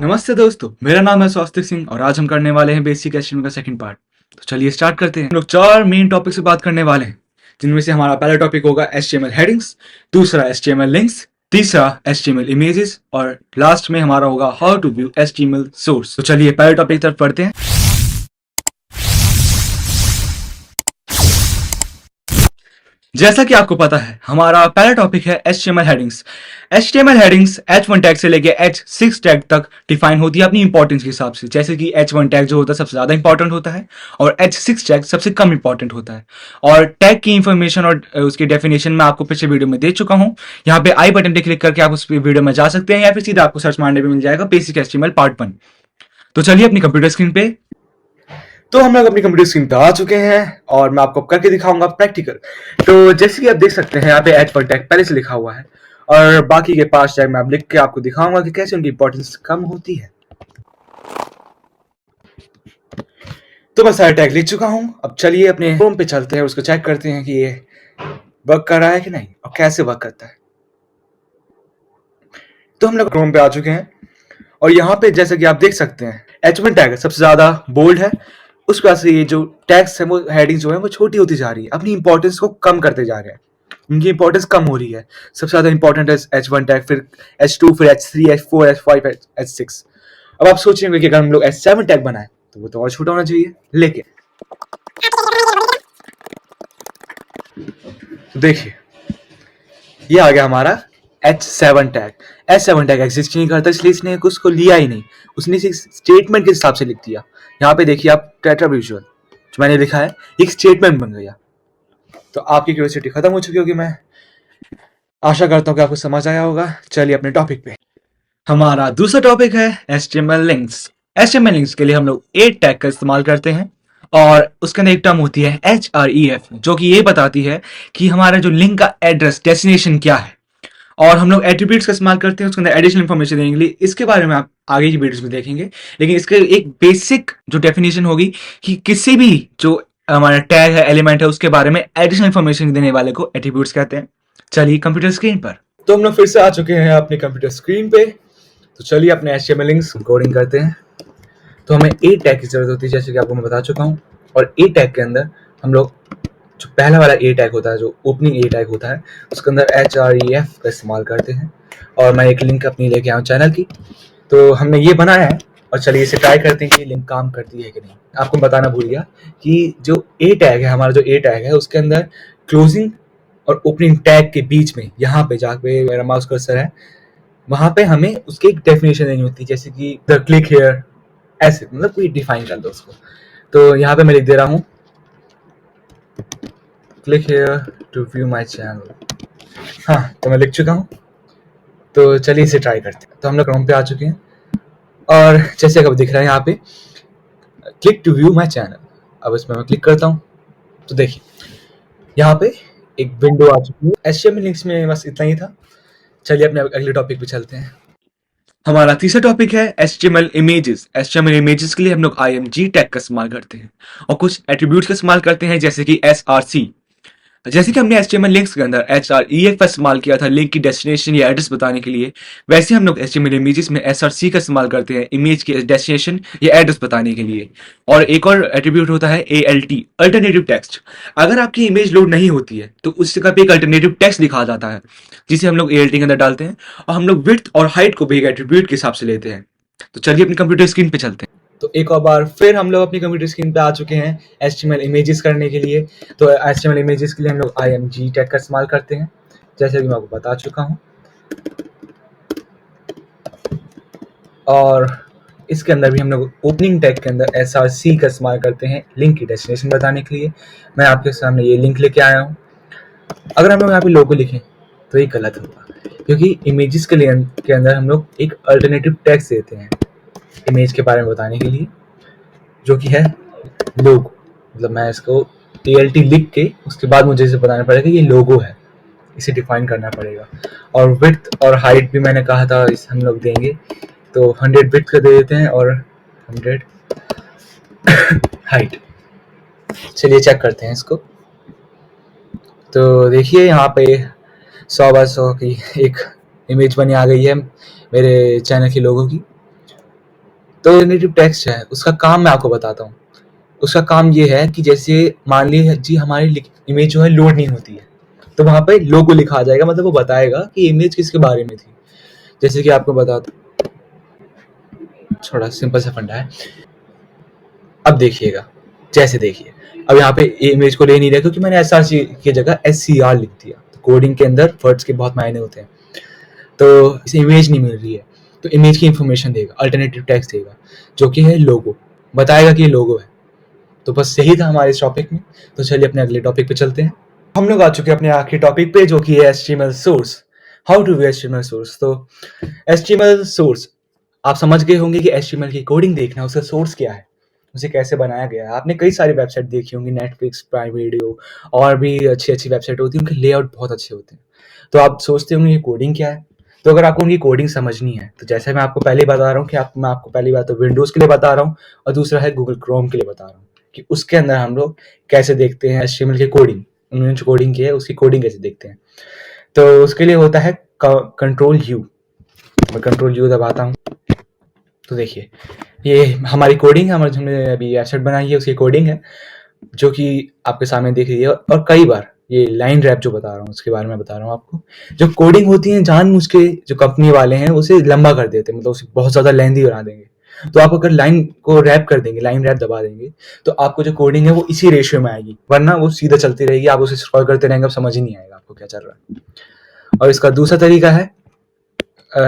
नमस्ते दोस्तों, मेरा नाम है स्वास्तिक सिंह और आज हम करने वाले हैं बेसिक एचटीएमएल का सेकंड पार्ट। तो चलिए स्टार्ट करते हैं। हम लोग 4 मेन टॉपिक से बात करने वाले हैं, जिनमें से हमारा पहला टॉपिक होगा एचटीएमएल हेडिंग्स, दूसरा एचटीएमएल लिंक्स, तीसरा एचटीएमएल इमेजेस और लास्ट में हमारा होगा how to view HTML source. तो चलिए पहले टॉपिक की तरफ पढ़ते हैं। जैसा कि आपको पता है, हमारा पहला टॉपिक है HTML headings. HTML headings H1 tag से लेके H6 टैग तक डिफाइन होती है अपनी इंपॉर्टेंस के हिसाब से। जैसे कि H1 टैग जो होता है सबसे ज्यादा इंपॉर्टेंट होता है और H6 टैग सबसे कम इंपॉर्टेंट होता है। और टैग की इंफॉर्मेशन और उसकी डेफिनेशन मैं आपको पिछले वीडियो में दे चुका हूं। यहाँ पे आई बटन पे क्लिक करके आप उस वीडियो में जा सकते हैं या फिर सीधा आपको सर्च मारने पे मिल जाएगा बेसिक HTML पार्ट 1। तो चलिए अपनी कंप्यूटर स्क्रीन पे। तो हम लोग अपनी कंप्यूटर स्क्रीन पे आ चुके हैं और मैं आपको करके दिखाऊंगा प्रैक्टिकल। तो जैसे कि आप देख सकते हैं, यहाँ पे H1 टैग पहले से लिखा हुआ है और बाकी के 5 टैग मैं आप लिख के आपको दिखाऊंगा कि कैसे उनकी इंपॉर्टेंस कम होती है। तो मैं सारे टैग लिख चुका हूं। अब चलिए अपने क्रोम पे चलते हैं, उसको चेक करते हैं कि ये वर्क कर रहा है कि नहीं और कैसे वर्क करता है। तो हम लोग क्रोम पे आ चुके हैं और यहाँ पे जैसे कि आप देख सकते हैं H1 टैग सबसे ज्यादा बोल्ड है। उसके बाद से ये जो टैग्स है वो हेडिंग जो है वो छोटी होती जा रही है, अपनी इंपॉर्टेंस को कम करते जा रहे हैं, उनकी इंपॉर्टेंस कम हो रही है। सबसे ज्यादा इंपॉर्टेंट है H1 टैग, फिर H2, फिर H3, H4, H5, H6। अब आप सोचेंगे कि अगर हम लोग H7 टैग बनाए तो वो तो और छोटा होना चाहिए, लेकिन देखिए ये आ गया हमारा H7 tag. H7 tag exist नहीं करता, इसलिए इसने उसको लिया ही नहीं, उसने इसे स्टेटमेंट के हिसाब से लिख दिया। यहाँ पे देखिए आप टेट्राविजुअल जो मैंने लिखा है एक स्टेटमेंट बन गया। तो आपकी क्यूरियोसिटी खत्म हो चुकी होगी, मैं आशा करता हूँ कि आपको समझ आया होगा। चलिए अपने टॉपिक पे। हमारा दूसरा टॉपिक है HTML लिंक्स। HTML लिंक्स के लिए हम लोग 8 टैग का इस्तेमाल करते हैं और उसके अंदर एक टर्म होती है href, जो कि ये बताती है कि हमारा जो लिंक का एड्रेस डेस्टिनेशन क्या है। और हम लोग एट्रीब्यूट्स का इस्तेमाल करते हैं उसके अंदर एडिशनल इन्फॉर्मेशन देने के लिए। इसके बारे में आप आगे की वीडियोस में देखेंगे, लेकिन इसके एक बेसिक जो डेफिनेशन होगी कि किसी भी जो हमारा टैग है, एलिमेंट है, उसके बारे में एडिशनल इन्फॉर्मेशन देने वाले को एट्रीब्यूट्स कहते हैं। चलिए कंप्यूटर स्क्रीन पर। तो हम लोग फिर से आ चुके हैं अपने कंप्यूटर स्क्रीन पे। तो चलिए अपने HTML लिंक्स कोडिंग करते हैं। तो हमें ए टैग की जरूरत होती है, जैसे कि आपको मैं बता चुका हूँ। और ए टैग के अंदर हम लोग जो पहला वाला ए टैग होता है, जो ओपनिंग ए टैग होता है, उसके अंदर href का इस्तेमाल करते हैं। और मैं एक लिंक अपनी लेके आऊँ चैनल की, तो हमने ये बनाया है और चलिए इसे ट्राई करते हैं कि ये लिंक काम करती है कि नहीं। आपको बताना भूल गया कि जो ए टैग है, हमारा जो ए टैग है, उसके अंदर क्लोजिंग और ओपनिंग टैग के बीच में यहाँ पे जहाँ पे मेरा माउस कर्सर है वहां पे हमें उसकी एक डेफिनेशन देनी होती है, जैसे कि द क्लिक हियर, ऐसे मतलब कोई डिफाइन कर दो उसको। तो यहाँ पे मैं लिख दे रहा हूँ click here to view my channel. हाँ, तो मैं लिख चुका हूँ। तो चलिए इसे ट्राई करते हैं। तो हम लोग क्रोम पे आ चुके हैं और जैसे अब दिख रहा है यहाँ पे click to view my channel. अब इसमें मैं क्लिक करता हूँ तो देखिए यहाँ पे एक विंडो आ चुकी है। HTML लिंक्स में बस इतना ही था। चलिए अपने अगले टॉपिक पे चलते हैं। हमारा तीसरा टॉपिक है HTML इमेजेस। HTML इमेजेस के लिए हम लोग img टैग का इस्तेमाल करते हैं और कुछ एट्रीब्यूट्स का इस्तेमाल करते हैं, जैसे कि src। जैसे कि हमने HTML लिंक्स के अंदर href का इस्तेमाल किया था लिंक की डेस्टिनेशन या एड्रेस बताने के लिए, वैसे हम लोग HTML इमेजेस में src का इस्तेमाल करते हैं इमेज की डेस्टिनेशन या एड्रेस बताने के लिए। और एक और एट्रीब्यूट होता है alt, अल्टरनेटिव टेक्स्ट। अगर आपकी इमेज लोड नहीं होती है तो उस जगह पे एक अल्टरनेटिव टेक्स्ट लिखा जाता है, जिसे हम लोग alt के अंदर डालते हैं और हम लोग विड्थ और हाइट को भी एक एट्रीब्यूट के हिसाब से लेते हैं। तो चलिए अपनी कंप्यूटर स्क्रीन पे चलते हैं। तो एक और बार फिर हम लोग अपनी कंप्यूटर स्क्रीन पे आ चुके हैं HTML इमेजेस करने के लिए। तो HTML इमेजेस के लिए हम लोग img टैग का इस्तेमाल करते हैं, जैसे कि मैं आपको बता चुका हूँ। और इसके अंदर भी हम लोग ओपनिंग टैग के अंदर src का इस्तेमाल करते हैं लिंक की डेस्टिनेशन बताने के लिए। मैं आपके सामने ये लिंक लेके आया हूँ। अगर हम लोग यहाँ पे लोगो लिखें तो ये गलत होगा, क्योंकि इमेजेस के अंदर हम लोग एक अल्टरनेटिव टेक्स्ट देते हैं इमेज के बारे में बताने के लिए, जो कि है लोगो। मतलब मैं इसको alt लिख के उसके बाद मुझे इसे बताना पड़ेगा ये लोगो है, इसे डिफाइन करना पड़ेगा। और विड्थ और हाइट भी मैंने कहा था इस हम लोग देंगे, तो 100 विड्थ का दे देते हैं और 100 हाइट। चलिए चेक करते हैं इसको। तो देखिए यहाँ पे 100 बाय 100 की एक इमेज बनी आ गई है मेरे चैनल के लोगों की। तो जेनरेटिव टेक्स्ट है, उसका काम मैं आपको बताता हूँ। उसका काम ये है कि जैसे मान लीजिए जी हमारी इमेज जो है लोड नहीं होती है, तो वहाँ पे लोगो लिखा आ जाएगा, मतलब वो बताएगा कि इमेज किसके बारे में थी। जैसे कि आपको बताता, थोड़ा सिंपल सा फंडा है। अब देखिएगा, जैसे देखिए, अब यहाँ पे इमेज को ले नहीं रहा क्योंकि मैंने SRC की जगह SCR लिख दिया। तो कोडिंग के अंदर वर्ड्स के बहुत मायने होते हैं, तो इसे इमेज नहीं मिल रही है, तो इमेज की इंफॉर्मेशन देगा, अल्टरनेटिव टेक्स्ट देगा, जो कि है लोगो, बताएगा कि ये लोगो है। तो बस यही था हमारे इस टॉपिक में। तो चलिए अपने अगले टॉपिक पे चलते हैं। हम लोग आ चुके हैं अपने आखिरी टॉपिक पे, जो कि है HTML source. How to do HTML source. तो HTML सोर्स आप समझ गए होंगे कि HTML की कोडिंग देखना, उसका सोर्स क्या है, उसे कैसे बनाया गया है। आपने कई सारी वेबसाइट देखी होंगी, नेटफ्लिक्स, प्राइम वीडियो और भी अच्छी अच्छी वेबसाइट होती है, उनके लेआउट बहुत अच्छे होते हैं। तो आप सोचते होंगे ये कोडिंग क्या है। तो अगर आपको उनकी कोडिंग समझनी है, तो जैसे मैं आपको पहले बता रहा हूँ कि मैं आपको पहली बात तो विंडोज़ के लिए बता रहा हूँ, और दूसरा है गूगल क्रोम के लिए बता रहा हूँ कि उसके अंदर हम लोग कैसे देखते हैं HTML की कोडिंग। उन्होंने जो कोडिंग की है उसकी कोडिंग कैसे देखते हैं। तो उसके लिए होता है कंट्रोल U। मैं कंट्रोल U दबाता हूँ, तो देखिए ये हमारी कोडिंग है, हमारे हमने अभी वेबसाइट बनाई है उसकी कोडिंग है, जो कि आपके सामने दिख रही है। और कई बार ये लाइन रैप जो बता रहा हूँ उसके बारे में बता रहा हूँ आपको। जो कोडिंग होती है जानबूझ के जो कंपनी वाले हैं उसे लंबा कर देते हैं, मतलब उसे बहुत ज़्यादा लेंथी बना देंगे। तो आप अगर लाइन को रैप कर देंगे, लाइन रैप दबा देंगे, तो आपको जो कोडिंग है वो इसी रेशियो में आएगी, वरना वो सीधा चलती रहेगी, आप उसे स्क्रॉल करते रहेंगे, अब समझ ही नहीं आएगा आपको क्या चल रहा है। और इसका दूसरा तरीका है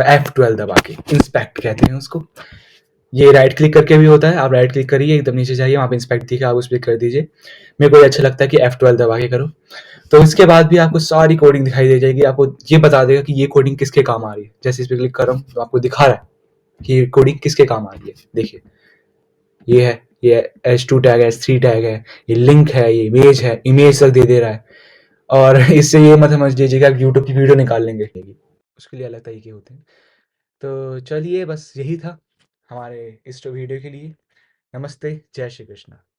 F12 दबा के, इंस्पेक्ट कहते हैं उसको। ये राइट क्लिक करके भी होता है, आप राइट क्लिक करिए, एकदम नीचे जाइए, वहाँ पे इंस्पेक्ट दिखा, आप उस पर कर दीजिए। मेरे को ये अच्छा लगता है कि F12 दबा के करो। तो इसके बाद भी आपको सारी कोडिंग दिखाई दे जाएगी, आपको ये बता देगा कि ये कोडिंग किसके काम आ रही है। जैसे इस पर क्लिक कर रहा हूँ तो आपको दिखा रहा है कि ये कोडिंग किसके काम आ रही है। देखिए ये है, ये H2 टैग है, H3 टैग है, ये लिंक है, ये इमेज तक दे रहा है। और इससे ये मत समझ लीजिए कि आप यूट्यूब की वीडियो निकाल लेंगे, उसके लिए अलग तरीके होते हैं। तो चलिए बस यही था हमारे इस वीडियो के लिए। नमस्ते, जय श्री कृष्ण।